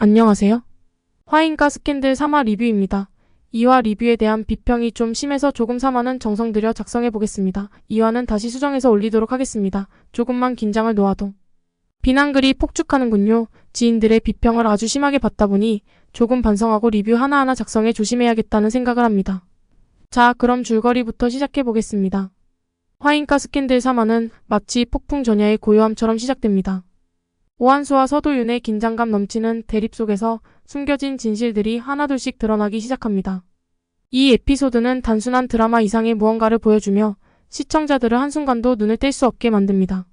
안녕하세요. 화인가 스캔들 3화 리뷰입니다. 2화 리뷰에 대한 비평이 좀 심해서 조금 3화는 정성 들여 작성해보겠습니다. 2화는 다시 수정해서 올리도록 하겠습니다. 조금만 긴장을 놓아도 비난글이 폭죽하는군요. 지인들의 비평을 아주 심하게 받다 보니 조금 반성하고 리뷰 하나하나 작성에 조심해야겠다는 생각을 합니다. 자, 그럼 줄거리부터 시작해보겠습니다. 화인가 스캔들 3화는 마치 폭풍 전야의 고요함처럼 시작됩니다. 오한수와 서도윤의 긴장감 넘치는 대립 속에서 숨겨진 진실들이 하나둘씩 드러나기 시작합니다. 이 에피소드는 단순한 드라마 이상의 무언가를 보여주며 시청자들을 한순간도 눈을 뗄 수 없게 만듭니다.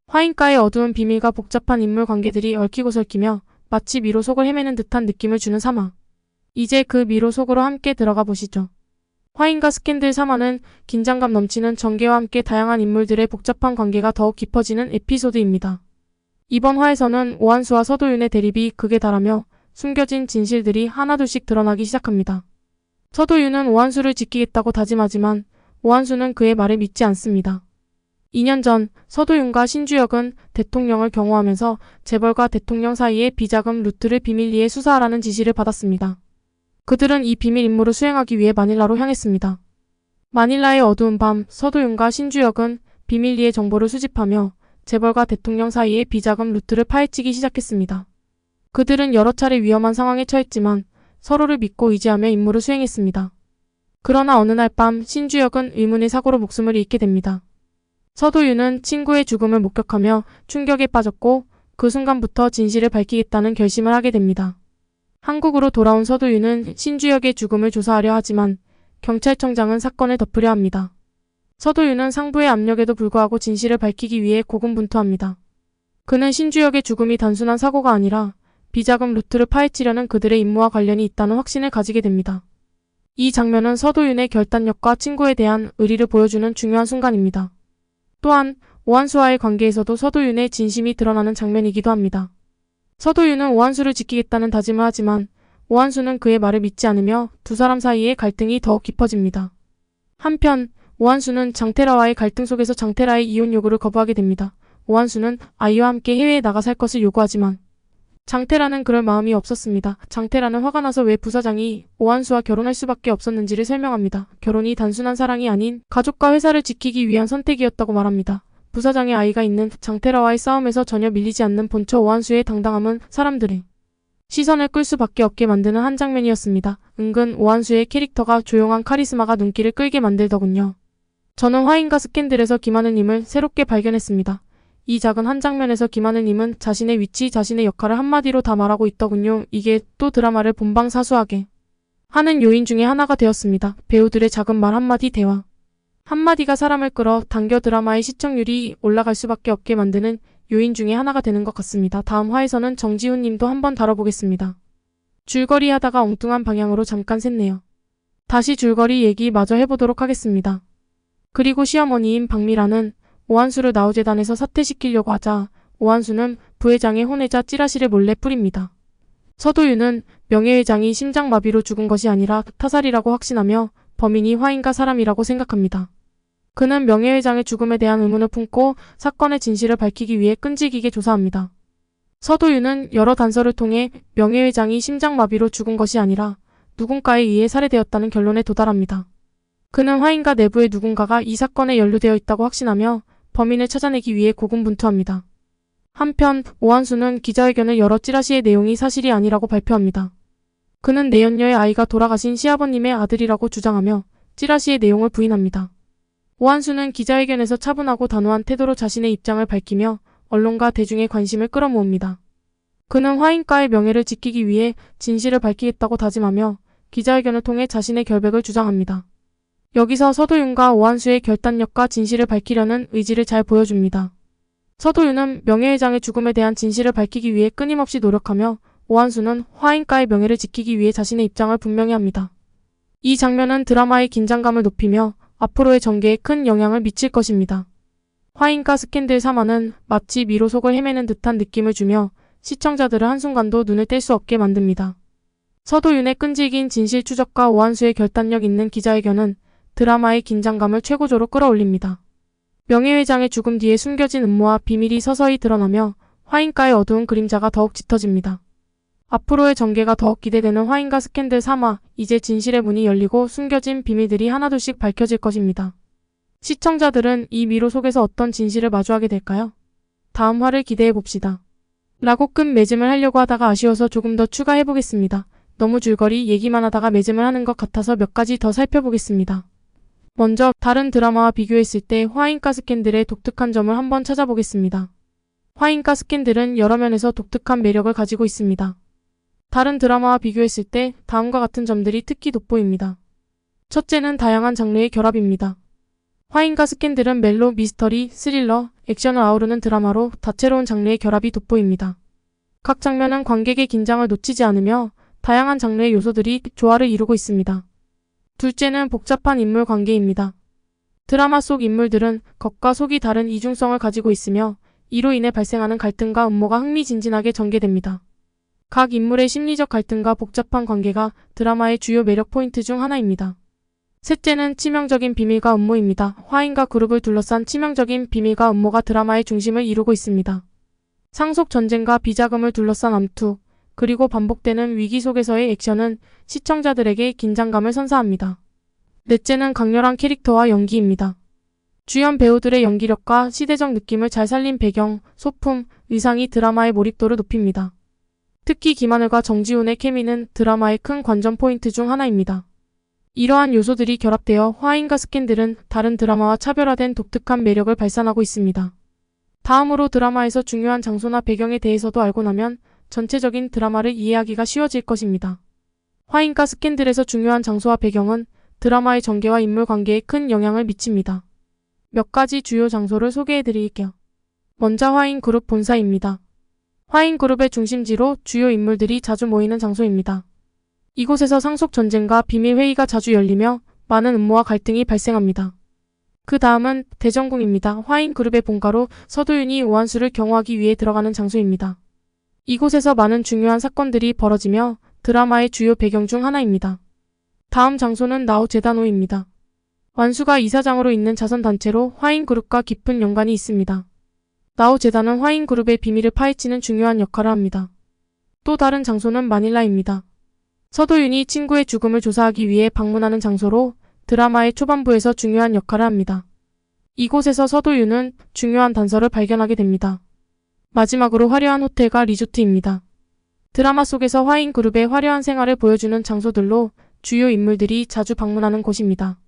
화인가의 어두운 비밀과 복잡한 인물 관계들이 얽히고 설키며 마치 미로 속을 헤매는 듯한 느낌을 주는 3화. 이제 그 미로 속으로 함께 들어가 보시죠. 화인가 스캔들 3화는 긴장감 넘치는 전개와 함께 다양한 인물들의 복잡한 관계가 더욱 깊어지는 에피소드입니다. 이번 화에서는 오한수와 서도윤의 대립이 극에 달하며 숨겨진 진실들이 하나둘씩 드러나기 시작합니다. 서도윤은 오한수를 지키겠다고 다짐하지만 오한수는 그의 말을 믿지 않습니다. 2년 전 서도윤과 신주혁은 대통령을 경호하면서 재벌과 대통령 사이의 비자금 루트를 비밀리에 수사하라는 지시를 받았습니다. 그들은 이 비밀 임무를 수행하기 위해 마닐라로 향했습니다. 마닐라의 어두운 밤, 서도윤과 신주혁은 비밀리에 정보를 수집하며 재벌과 대통령 사이의 비자금 루트를 파헤치기 시작했습니다. 그들은 여러 차례 위험한 상황에 처했지만 서로를 믿고 의지하며 임무를 수행했습니다. 그러나 어느 날 밤 신주혁은 의문의 사고로 목숨을 잃게 됩니다. 서도윤은 친구의 죽음을 목격하며 충격에 빠졌고 그 순간부터 진실을 밝히겠다는 결심을 하게 됩니다. 한국으로 돌아온 서도윤은 신주혁의 죽음을 조사하려 하지만 경찰청장은 사건을 덮으려 합니다. 서도윤은 상부의 압력에도 불구하고 진실을 밝히기 위해 고군분투합니다. 그는 신주혁의 죽음이 단순한 사고가 아니라 비자금 루트를 파헤치려는 그들의 임무와 관련이 있다는 확신을 가지게 됩니다. 이 장면은 서도윤의 결단력과 친구에 대한 의리를 보여주는 중요한 순간입니다. 또한 오한수와의 관계에서도 서도윤의 진심이 드러나는 장면이기도 합니다. 서도윤은 오한수를 지키겠다는 다짐을 하지만 오한수는 그의 말을 믿지 않으며 두 사람 사이의 갈등이 더욱 깊어집니다. 한편 오한수는 장태라와의 갈등 속에서 장태라의 이혼 요구를 거부하게 됩니다. 오한수는 아이와 함께 해외에 나가 살 것을 요구하지만 장태라는 그럴 마음이 없었습니다. 장태라는 화가 나서 왜 부사장이 오한수와 결혼할 수밖에 없었는지를 설명합니다. 결혼이 단순한 사랑이 아닌 가족과 회사를 지키기 위한 선택이었다고 말합니다. 부사장의 아이가 있는 장태라와의 싸움에서 전혀 밀리지 않는 본처 오한수의 당당함은 사람들의 시선을 끌 수밖에 없게 만드는 한 장면이었습니다. 은근 오한수의 캐릭터가 조용한 카리스마가 눈길을 끌게 만들더군요. 저는 화인가 스캔들에서 김하느님을 새롭게 발견했습니다. 이 작은 한 장면에서 김하느님은 자신의 위치, 자신의 역할을 한마디로 다 말하고 있더군요. 이게 또 드라마를 본방사수하게 하는 요인 중에 하나가 되었습니다. 배우들의 작은 말 한마디 대화 한마디가 사람을 끌어 당겨 드라마의 시청률이 올라갈 수밖에 없게 만드는 요인 중에 하나가 되는 것 같습니다. 다음 화에서는 정지훈 님도 한번 다뤄보겠습니다. 줄거리 하다가 엉뚱한 방향으로 잠깐 샜네요. 다시 줄거리 얘기 마저 해보도록 하겠습니다. 그리고 시어머니인 박미라는 오한수를 나우재단에서 사퇴시키려고 하자 오한수는 부회장의 혼외자 찌라시를 몰래 뿌립니다. 서도윤은 명예회장이 심장마비로 죽은 것이 아니라 타살이라고 확신하며 범인이 화인가 사람이라고 생각합니다. 그는 명예회장의 죽음에 대한 의문을 품고 사건의 진실을 밝히기 위해 끈질기게 조사합니다. 서도윤은 여러 단서를 통해 명예회장이 심장마비로 죽은 것이 아니라 누군가에 의해 살해되었다는 결론에 도달합니다. 그는 화인가 내부의 누군가가 이 사건에 연루되어 있다고 확신하며 범인을 찾아내기 위해 고군분투합니다. 한편 오한수는 기자회견을 열어 찌라시의 내용이 사실이 아니라고 발표합니다. 그는 내연녀의 아이가 돌아가신 시아버님의 아들이라고 주장하며 찌라시의 내용을 부인합니다. 오한수는 기자회견에서 차분하고 단호한 태도로 자신의 입장을 밝히며 언론과 대중의 관심을 끌어모읍니다. 그는 화인가의 명예를 지키기 위해 진실을 밝히겠다고 다짐하며 기자회견을 통해 자신의 결백을 주장합니다. 여기서 서도윤과 오한수의 결단력과 진실을 밝히려는 의지를 잘 보여줍니다. 서도윤은 명예회장의 죽음에 대한 진실을 밝히기 위해 끊임없이 노력하며 오한수는 화인가의 명예를 지키기 위해 자신의 입장을 분명히 합니다. 이 장면은 드라마의 긴장감을 높이며 앞으로의 전개에 큰 영향을 미칠 것입니다. 화인가 스캔들 3화는 마치 미로 속을 헤매는 듯한 느낌을 주며 시청자들을 한순간도 눈을 뗄 수 없게 만듭니다. 서도윤의 끈질긴 진실 추적과 오한수의 결단력 있는 기자회견은 드라마의 긴장감을 최고조로 끌어올립니다. 명예회장의 죽음 뒤에 숨겨진 음모와 비밀이 서서히 드러나며 화인가의 어두운 그림자가 더욱 짙어집니다. 앞으로의 전개가 더욱 기대되는 화인과 스캔들 3화, 이제 진실의 문이 열리고 숨겨진 비밀들이 하나둘씩 밝혀질 것입니다. 시청자들은 이 미로 속에서 어떤 진실을 마주하게 될까요? 다음 화를 기대해봅시다. 라고 끝맺음을 하려고 하다가 아쉬워서 조금 더 추가해보겠습니다. 너무 줄거리 얘기만 하다가 매짐을 하는 것 같아서 몇 가지 더 살펴보겠습니다. 먼저 다른 드라마와 비교했을 때 화인과 스캔들의 독특한 점을 한번 찾아보겠습니다. 화인과 스캔들은 여러 면에서 독특한 매력을 가지고 있습니다. 다른 드라마와 비교했을 때 다음과 같은 점들이 특히 돋보입니다. 첫째는 다양한 장르의 결합입니다. 화인과 스캔들은 멜로, 미스터리, 스릴러, 액션을 아우르는 드라마로 다채로운 장르의 결합이 돋보입니다. 각 장면은 관객의 긴장을 놓치지 않으며 다양한 장르의 요소들이 조화를 이루고 있습니다. 둘째는 복잡한 인물 관계입니다. 드라마 속 인물들은 겉과 속이 다른 이중성을 가지고 있으며 이로 인해 발생하는 갈등과 음모가 흥미진진하게 전개됩니다. 각 인물의 심리적 갈등과 복잡한 관계가 드라마의 주요 매력 포인트 중 하나입니다. 셋째는 치명적인 비밀과 음모입니다. 화인과 그룹을 둘러싼 치명적인 비밀과 음모가 드라마의 중심을 이루고 있습니다. 상속 전쟁과 비자금을 둘러싼 암투, 그리고 반복되는 위기 속에서의 액션은 시청자들에게 긴장감을 선사합니다. 넷째는 강렬한 캐릭터와 연기입니다. 주연 배우들의 연기력과 시대적 느낌을 잘 살린 배경, 소품, 의상이 드라마의 몰입도를 높입니다. 특히 김하늘과 정지훈의 케미는 드라마의 큰 관전 포인트 중 하나입니다. 이러한 요소들이 결합되어 화인과 스캔들은 다른 드라마와 차별화된 독특한 매력을 발산하고 있습니다. 다음으로 드라마에서 중요한 장소나 배경에 대해서도 알고 나면 전체적인 드라마를 이해하기가 쉬워질 것입니다. 화인과 스캔들에서 중요한 장소와 배경은 드라마의 전개와 인물 관계에 큰 영향을 미칩니다. 몇 가지 주요 장소를 소개해드릴게요. 먼저 화인 그룹 본사입니다. 화인 그룹의 중심지로 주요 인물들이 자주 모이는 장소입니다. 이곳에서 상속 전쟁과 비밀 회의가 자주 열리며 많은 음모와 갈등이 발생합니다. 그 다음은 대전궁입니다. 화인 그룹의 본가로 서도윤이 오한수를 경호하기 위해 들어가는 장소입니다. 이곳에서 많은 중요한 사건들이 벌어지며 드라마의 주요 배경 중 하나입니다. 다음 장소는 나우제다노입니다. 완수가 이사장으로 있는 자선단체로 화인그룹과 깊은 연관이 있습니다. 나우제단은 화인그룹의 비밀을 파헤치는 중요한 역할을 합니다. 또 다른 장소는 마닐라입니다. 서도윤이 친구의 죽음을 조사하기 위해 방문하는 장소로 드라마의 초반부에서 중요한 역할을 합니다. 이곳에서 서도윤은 중요한 단서를 발견하게 됩니다. 마지막으로 화려한 호텔과 리조트입니다. 드라마 속에서 화인그룹의 화려한 생활을 보여주는 장소들로 주요 인물들이 자주 방문하는 곳입니다.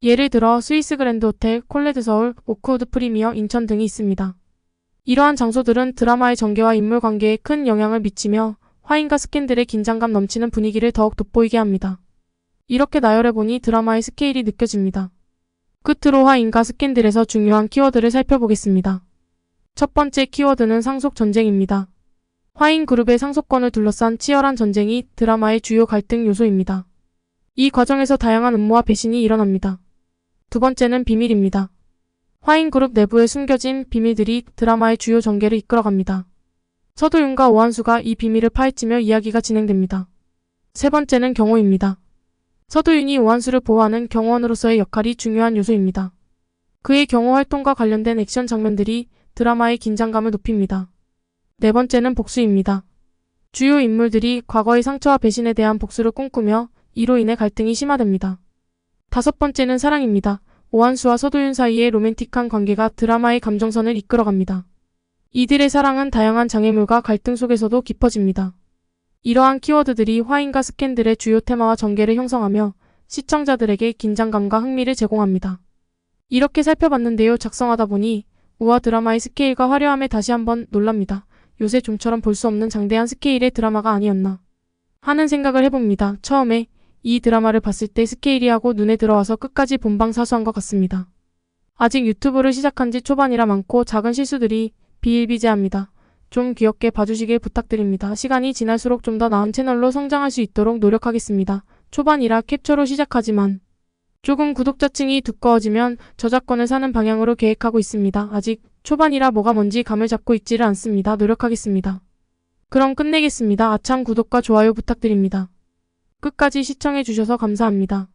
예를 들어 스위스 그랜드 호텔, 콜레드 서울, 오크우드 프리미어, 인천 등이 있습니다. 이러한 장소들은 드라마의 전개와 인물 관계에 큰 영향을 미치며 화인과 스캔들의 긴장감 넘치는 분위기를 더욱 돋보이게 합니다. 이렇게 나열해보니 드라마의 스케일이 느껴집니다. 끝으로 화인과 스캔들에서 중요한 키워드를 살펴보겠습니다. 첫 번째 키워드는 상속 전쟁입니다. 화인 그룹의 상속권을 둘러싼 치열한 전쟁이 드라마의 주요 갈등 요소입니다. 이 과정에서 다양한 음모와 배신이 일어납니다. 두 번째는 비밀입니다. 화인 그룹 내부에 숨겨진 비밀들이 드라마의 주요 전개를 이끌어갑니다. 서도윤과 오한수가 이 비밀을 파헤치며 이야기가 진행됩니다. 세 번째는 경호입니다. 서도윤이 오한수를 보호하는 경호원으로서의 역할이 중요한 요소입니다. 그의 경호 활동과 관련된 액션 장면들이 드라마의 긴장감을 높입니다. 네 번째는 복수입니다. 주요 인물들이 과거의 상처와 배신에 대한 복수를 꿈꾸며 이로 인해 갈등이 심화됩니다. 다섯 번째는 사랑입니다. 오한수와 서도윤 사이의 로맨틱한 관계가 드라마의 감정선을 이끌어갑니다. 이들의 사랑은 다양한 장애물과 갈등 속에서도 깊어집니다. 이러한 키워드들이 화인과 스캔들의 주요 테마와 전개를 형성하며 시청자들에게 긴장감과 흥미를 제공합니다. 이렇게 살펴봤는데요. 작성하다 보니 우와, 드라마의 스케일과 화려함에 다시 한번 놀랍니다. 요새 좀처럼 볼 수 없는 장대한 스케일의 드라마가 아니었나 하는 생각을 해봅니다. 처음에 이 드라마를 봤을 때 스케일이 하고 눈에 들어와서 끝까지 본방사수한 것 같습니다. 아직 유튜브를 시작한 지 초반이라 많고 작은 실수들이 비일비재합니다. 좀 귀엽게 봐주시길 부탁드립니다. 시간이 지날수록 좀 더 나은 채널로 성장할 수 있도록 노력하겠습니다. 초반이라 캡처로 시작하지만 조금 구독자층이 두꺼워지면 저작권을 사는 방향으로 계획하고 있습니다. 아직 초반이라 뭐가 뭔지 감을 잡고 있지를 않습니다. 노력하겠습니다. 그럼 끝내겠습니다. 아참 구독과 좋아요 부탁드립니다. 끝까지 시청해주셔서 감사합니다.